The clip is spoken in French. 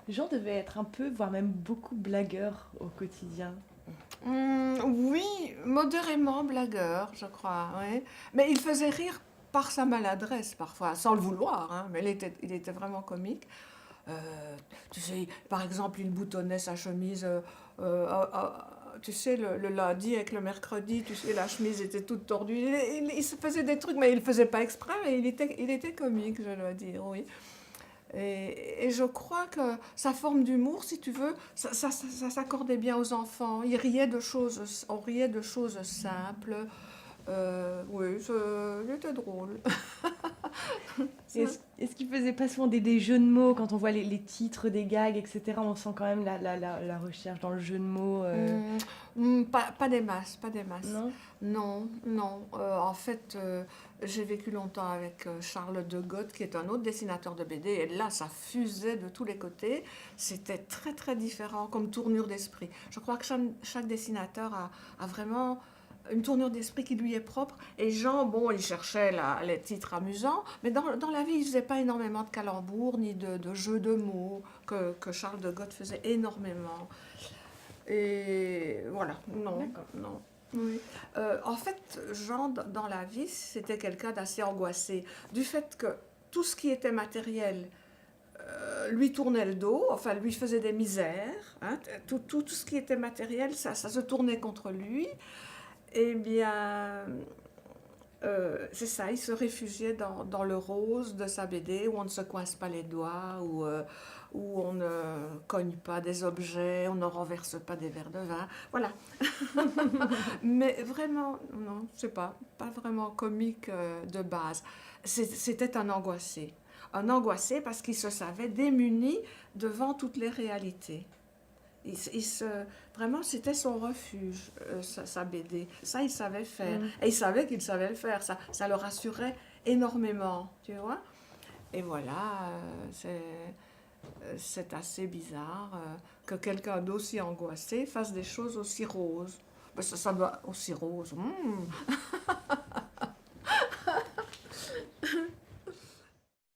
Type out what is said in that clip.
Jean devait être un peu, voire même beaucoup blagueur au quotidien. Oui, modérément blagueur, je crois, oui. Mais il faisait rire par sa maladresse parfois, sans le vouloir, hein, mais il était vraiment comique. Tu sais, par exemple, il boutonnait sa chemise, tu sais, le lundi avec le mercredi, tu sais, la chemise était toute tordue. Il se faisait des trucs, mais il ne faisait pas exprès, mais il était comique, je dois dire, oui. Et je crois que sa forme d'humour, si tu veux, ça s'accordait bien aux enfants. On riait de choses simples. Oui, il était drôle. Est-ce qu'il faisait pas souvent des jeux de mots quand on voit les titres des gags, etc. On sent quand même la recherche dans le jeu de mots. Hum, pas des masses, pas des masses. Non. Non, non. En fait, j'ai vécu longtemps avec Charles de Goth, qui est un autre dessinateur de BD, et là, ça fusait de tous les côtés. C'était très, très différent comme tournure d'esprit. Je crois que chaque dessinateur a vraiment une tournure d'esprit qui lui est propre. Et Jean, bon, il cherchait les titres amusants, mais dans la vie, il faisait pas énormément de calembours ni de jeux de mots que Charles de Goth faisait énormément. Et voilà, non, D'accord. non. Oui. En fait, Jean, dans la vie, c'était quelqu'un d'assez angoissé. Du fait que tout ce qui était matériel lui tournait le dos, enfin, lui faisait des misères. Hein, tout ce qui était matériel, ça se tournait contre lui. Eh bien, c'est ça, il se réfugiait dans le rose de sa BD où on ne se coince pas les doigts, où on ne cogne pas des objets, on ne renverse pas des verres de vin. Voilà. Mais vraiment, non, je sais pas vraiment comique de base. C'était un angoissé. Un angoissé parce qu'il se savait démuni devant toutes les réalités. Il se, vraiment, c'était son refuge, sa BD. Ça, il savait faire. Mm. Et il savait qu'il savait le faire. Ça le rassurait énormément, tu vois. Et voilà, c'est assez bizarre que quelqu'un d'aussi angoissé fasse des choses aussi roses. Ben, ça doit aussi rose.